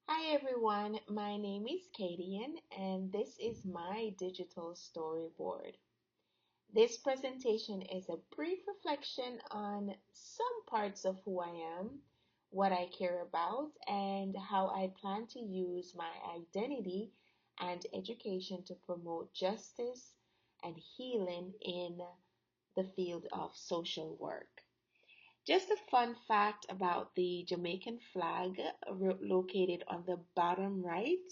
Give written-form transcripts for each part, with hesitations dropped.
Hi everyone, my name is Kadian and this is my digital storyboard. This presentation is a brief reflection on some parts of who I am, what I care about, and how I plan to use my identity and education to promote justice and healing in the field of social work. Just a fun fact about the Jamaican flag located on the bottom right.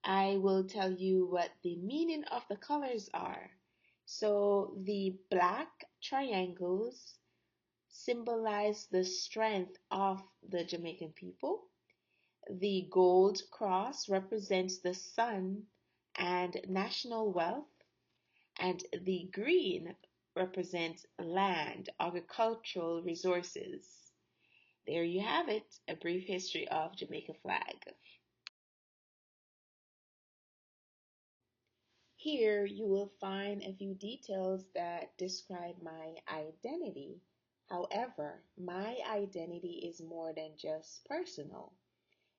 I will tell you what the meaning of the colors are. So the black triangles symbolize the strength of the Jamaican people. The gold cross represents the sun and national wealth, and the green represents land, agricultural resources. There you have it, a brief history of Jamaica flag. Here you will find a few details that describe my identity. However, my identity is more than just personal.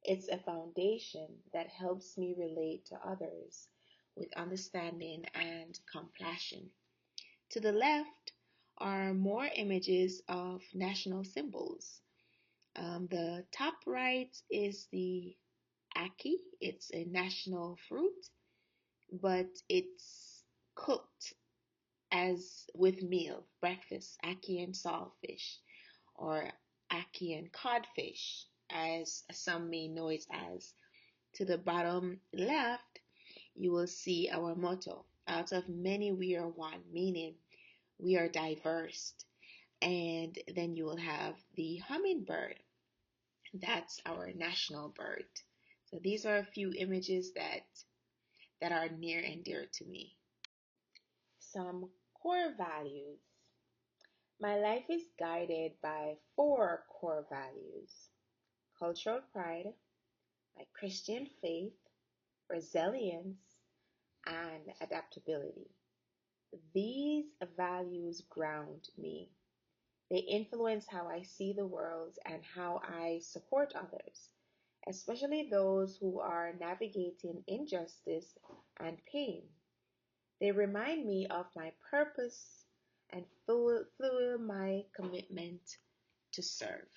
It's a foundation that helps me relate to others with understanding and compassion. To the left are more images of national symbols. The top right is the ackee. It's a national fruit, but it's cooked as with meal, breakfast, ackee and saltfish, or ackee and codfish, as some may know it as. To the bottom left, you will see our motto. Out of many, we are one, meaning we are diverse. And then you will have the hummingbird. That's our national bird. So these are a few images that are near and dear to me. Some core values. My life is guided by four core values: cultural pride, my Christian faith, resilience, and adaptability. These values ground me. They influence how I see the world and how I support others, especially those who are navigating injustice and pain. They remind me of my purpose and fuel my commitment to serve.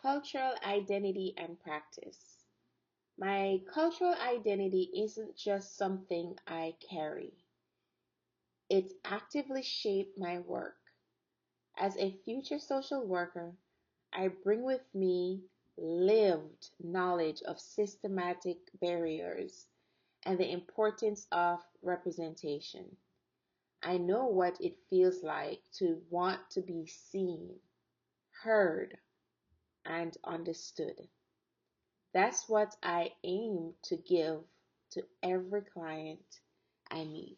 Cultural identity and practice. My cultural identity isn't just something I carry. It actively shaped my work. As a future social worker, I bring with me lived knowledge of systematic barriers and the importance of representation. I know what it feels like to want to be seen, heard, and understood. That's what I aim to give to every client I meet.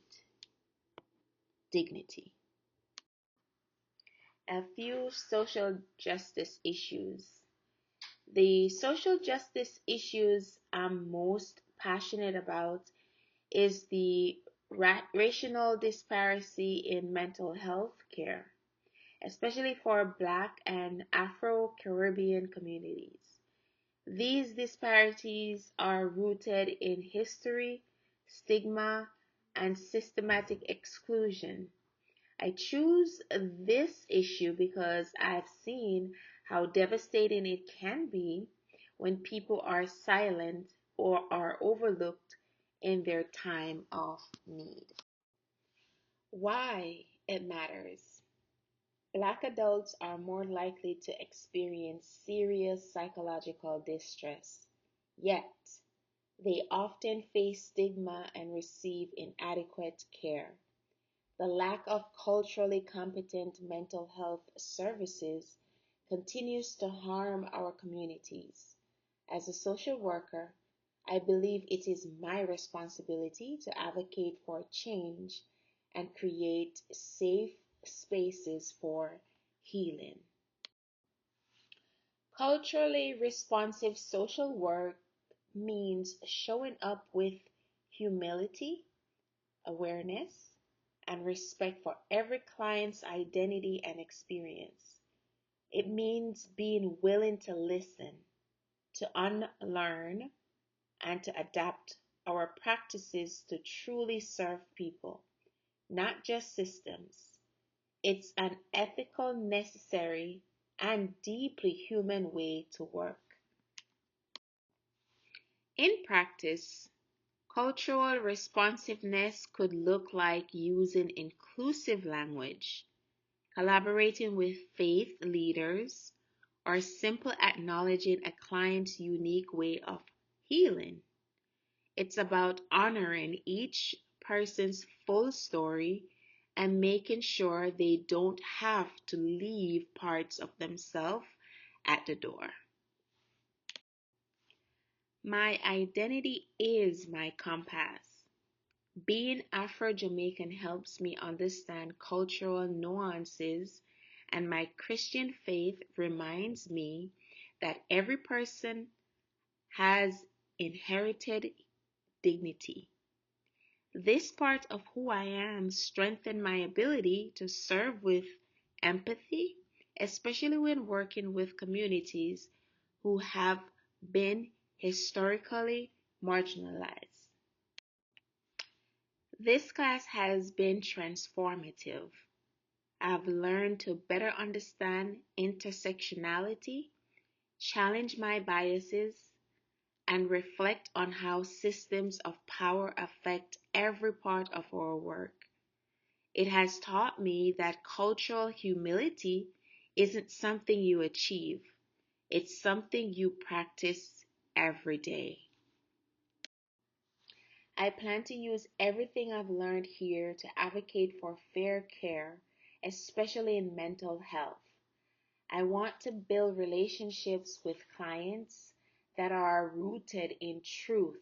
Dignity. A few social justice issues. The social justice issues I'm most passionate about is the racial disparity in mental health care, especially for Black and Afro-Caribbean communities. These disparities are rooted in history, stigma, and systematic exclusion. I choose this issue because I've seen how devastating it can be when people are silent or are overlooked in their time of need. Why it matters. Black adults are more likely to experience serious psychological distress, yet they often face stigma and receive inadequate care. The lack of culturally competent mental health services continues to harm our communities. As a social worker, I believe it is my responsibility to advocate for change and create safe spaces for healing. Culturally responsive social work means showing up with humility, awareness, and respect for every client's identity and experience. It means being willing to listen, to unlearn and to adapt our practices to truly serve people, not just systems. It's an ethical, necessary, and deeply human way to work. In practice, cultural responsiveness could look like using inclusive language, collaborating with faith leaders, or simply acknowledging a client's unique way of healing. It's about honoring each person's full story and making sure they don't have to leave parts of themselves at the door. My identity is my compass. Being Afro Jamaican helps me understand cultural nuances, and my Christian faith reminds me that every person has inherited dignity. This part of who I am strengthened my ability to serve with empathy, especially when working with communities who have been historically marginalized. This class has been transformative. I've learned to better understand intersectionality, challenge my biases, and reflect on how systems of power affect every part of our work. It has taught me that cultural humility isn't something you achieve, it's something you practice every day. I plan to use everything I've learned here to advocate for fair care, especially in mental health. I want to build relationships with clients that are rooted in truth,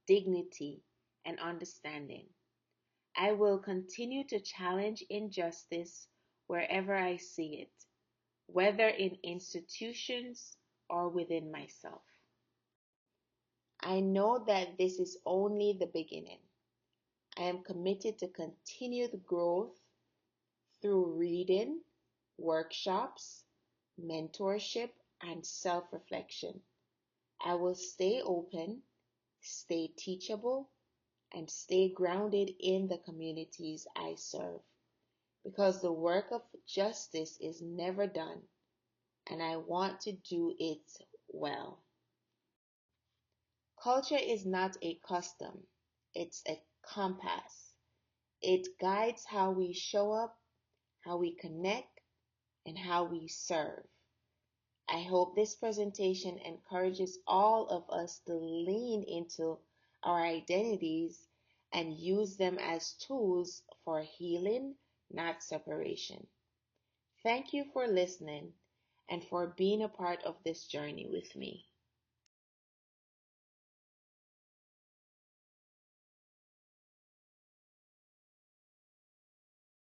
dignity, and understanding. I will continue to challenge injustice wherever I see it, whether in institutions or within myself. I know that this is only the beginning. I am committed to continued growth through reading, workshops, mentorship, and self reflection. I will stay open, stay teachable, and stay grounded in the communities I serve because the work of justice is never done and I want to do it well. Culture is not a custom, it's a compass. It guides how we show up, how we connect, and how we serve. I hope this presentation encourages all of us to lean into our identities and use them as tools for healing, not separation. Thank you for listening and for being a part of this journey with me.